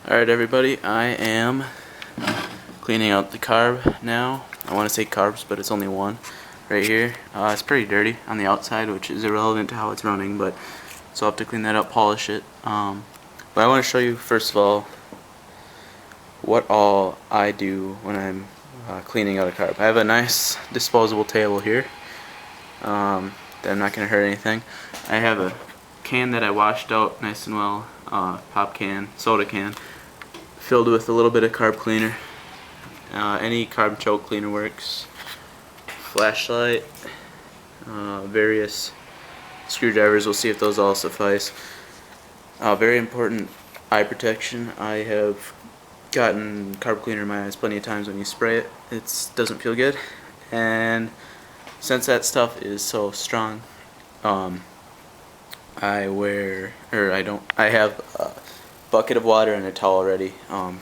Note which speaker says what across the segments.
Speaker 1: Alright everybody, I am cleaning out the carb now. I want to say carbs, but it's only one right here. It's pretty dirty on the outside, which is irrelevant to how it's running, but so I'll have to clean that up, polish it. But I want to show you first of all what all I do when I'm cleaning out a carb. I have a nice disposable table here that I'm not going to hurt anything. I have a can that I washed out nice and well, pop can, soda can, filled with a little bit of carb cleaner. Any carb choke cleaner works. Flashlight, various screwdrivers, we'll see if those all suffice. Very important, eye protection. I have gotten carb cleaner in my eyes plenty of times. When you spray it, it doesn't feel good, and since that stuff is so strong, I have a bucket of water and a towel ready,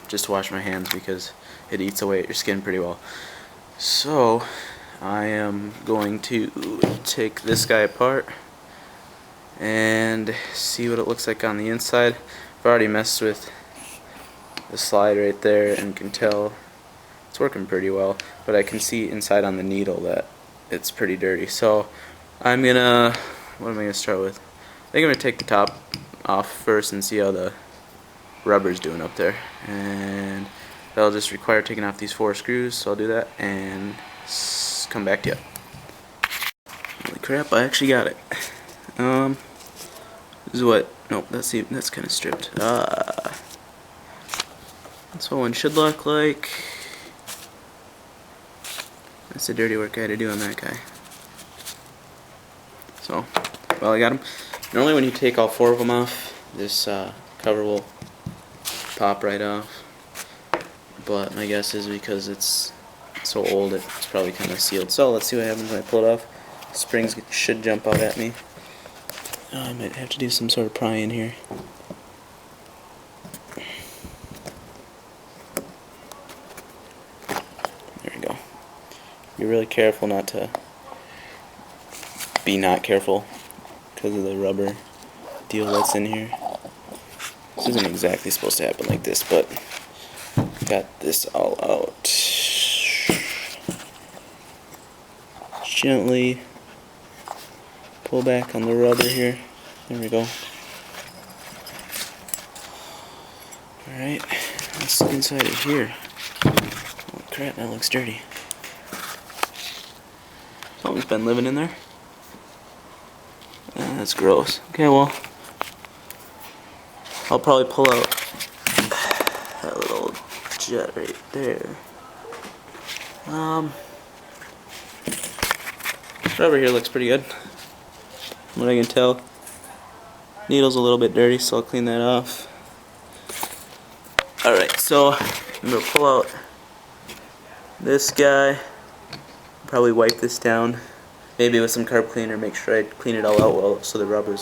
Speaker 1: just to wash my hands because it eats away at your skin pretty well. So I am going to take this guy apart and see what it looks like on the inside. I've already messed with the slide right there and can tell it's working pretty well, but I can see inside on the needle that it's pretty dirty. So I'm gonna, what am I gonna start with? I think I'm gonna take the top off first and see how the rubber's doing up there, and that'll just require taking off these 4 screws, so I'll do that and come back to you. Holy crap, I actually got it. This is what, nope, that's kind of stripped. That's what one should look like. That's the dirty work I had to do on that guy. So, well, I got him. Normally when you take all 4 of them off, this cover will pop right off, but my guess is because it's so old it's probably kind of sealed. So let's see what happens when I pull it off. Springs should jump out at me. I might have to do some sort of prying here. There we go. Be really careful not to be not careful because of the rubber deal that's in here. This isn't exactly supposed to happen like this, but got this all out. Gently pull back on the rubber here. There we go. Alright, let's look inside of here. Oh crap, that looks dirty. Something's been living in there. That's gross. Okay, well, I'll probably pull out that little jet right there. Rubber here looks pretty good, from what I can tell. Needle's a little bit dirty, so I'll clean that off. Alright, so I'm going to pull out this guy, probably wipe this down, maybe with some carb cleaner, make sure I clean it all out well so the rubber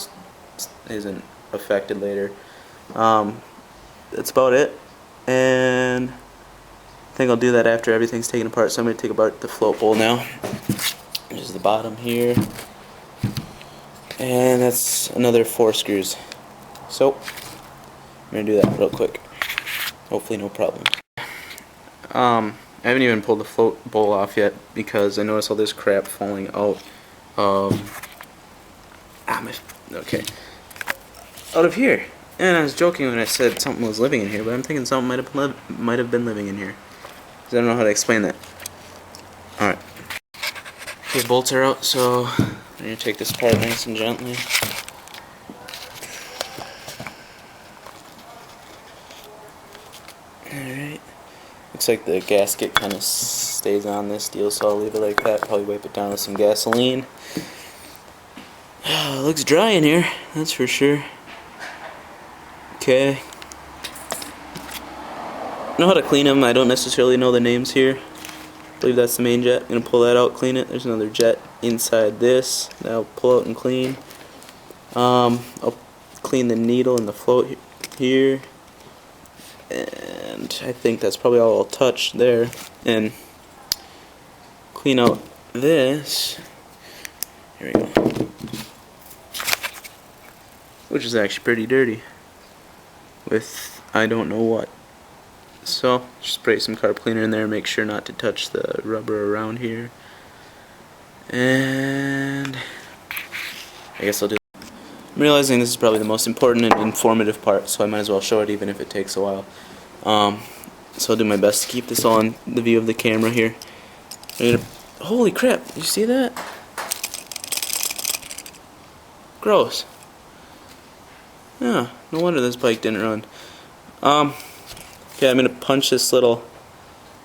Speaker 1: isn't affected later. That's about it, and I think I'll do that after everything's taken apart. So I'm going to take apart the float bowl now. There's the bottom here, and that's another 4 screws. So I'm going to do that real quick. Hopefully no problem. I haven't even pulled the float bowl off yet because I noticed all this crap falling out of out of here. And I was joking when I said something was living in here, but I'm thinking something might have been living in here. I don't know how to explain that. Alright. Okay, bolts are out, so I'm going to take this apart nice and gently. Alright. Looks like the gasket kind of stays on this deal, so I'll leave it like that. Probably wipe it down with some gasoline. Looks dry in here, that's for sure. Okay. I know how to clean them. I don't necessarily know the names here. I believe that's the main jet. I'm going to pull that out, clean it. There's another jet inside this that I'll pull out and clean. I'll clean the needle and the float here. And I think that's probably all I'll touch there. And clean out this. Here we go. Which is actually pretty dirty. With I don't know what. So just spray some carb cleaner in there, make sure not to touch the rubber around here. And I guess I'll do. I'm realizing this is probably the most important and informative part, so I might as well show it even if it takes a while. So I'll do my best to keep this all in the view of the camera here. Holy crap, you see that? Gross. Yeah, no wonder this bike didn't run. Okay, I'm gonna punch this little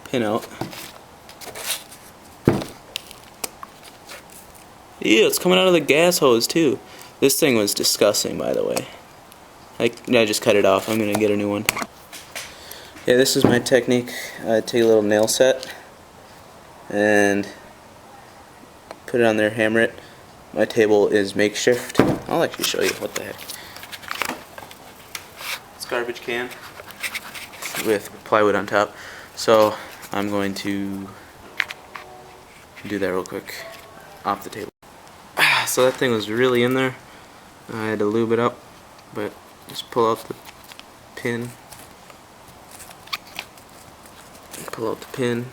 Speaker 1: pin out. Ew, it's coming out of the gas hose too. This thing was disgusting, by the way. I just cut it off. I'm gonna get a new one. Yeah, this is my technique. I take a little nail set and put it on there, hammer it. My table is makeshift. I'll actually show you what the heck. It's a garbage can with plywood on top. So I'm going to do that real quick off the table. So that thing was really in there. I had to lube it up, but just pull out the pin. Pull out the pin.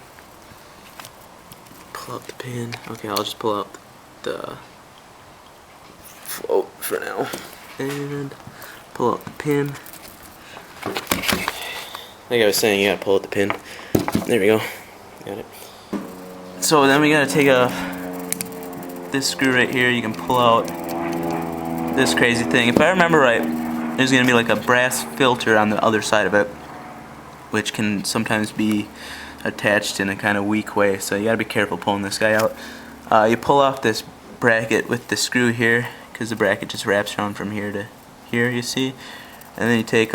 Speaker 1: Pull out the pin. Okay, I'll just pull out the float for now. And pull out the pin. Like I was saying, you gotta pull out the pin. There we go. Got it. So then we gotta take this screw right here. You can pull out this crazy thing. If I remember right, there's gonna be like a brass filter on the other side of it, which can sometimes be attached in a kind of weak way, so you gotta be careful pulling this guy out. You pull off this bracket with the screw here, because the bracket just wraps around from here to here, you see, and then you take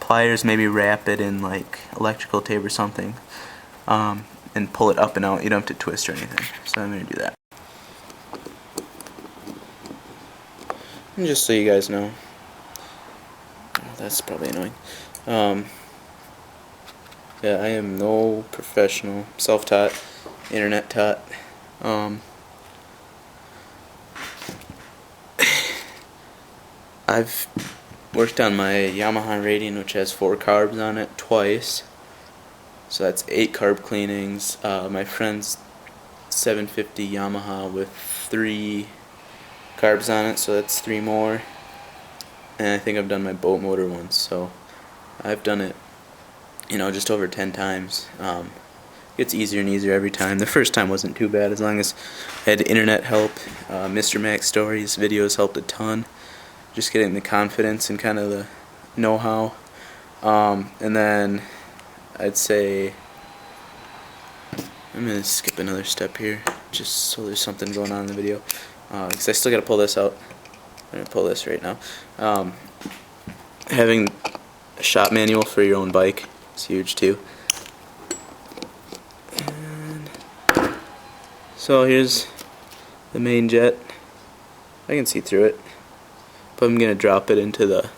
Speaker 1: pliers, maybe wrap it in like electrical tape or something, and pull it up and out. You don't have to twist or anything, so I'm gonna do that. And just so you guys know, that's probably annoying. Yeah, I am no professional, self-taught, internet taught. I've worked on my Yamaha rating, which has 4 carbs on it, twice. So that's 8 carb cleanings. My friend's 750 Yamaha with 3 carbs on it, so that's 3 more. And I think I've done my boat motor once, so I've done it, you know, just over 10 times. It gets easier and easier every time. The first time wasn't too bad, as long as I had internet help. Mr. Max Stories videos helped a ton. Just getting the confidence and kind of the know-how. And then I'd say I'm going to skip another step here, just so there's something going on in the video. Because I still got to pull this out. I'm going to pull this right now. Having a shop manual for your own bike is huge too. And so here's the main jet. I can see through it, but I'm going to drop it into the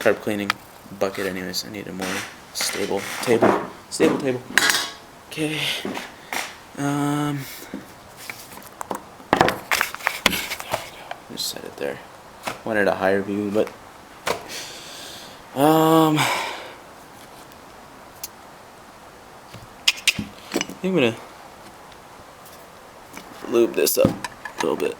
Speaker 1: carb cleaning bucket anyways. I need a more stable table. Stable table. Okay. Just set it there. Wanted a higher view, but I think I'm gonna lube this up a little bit.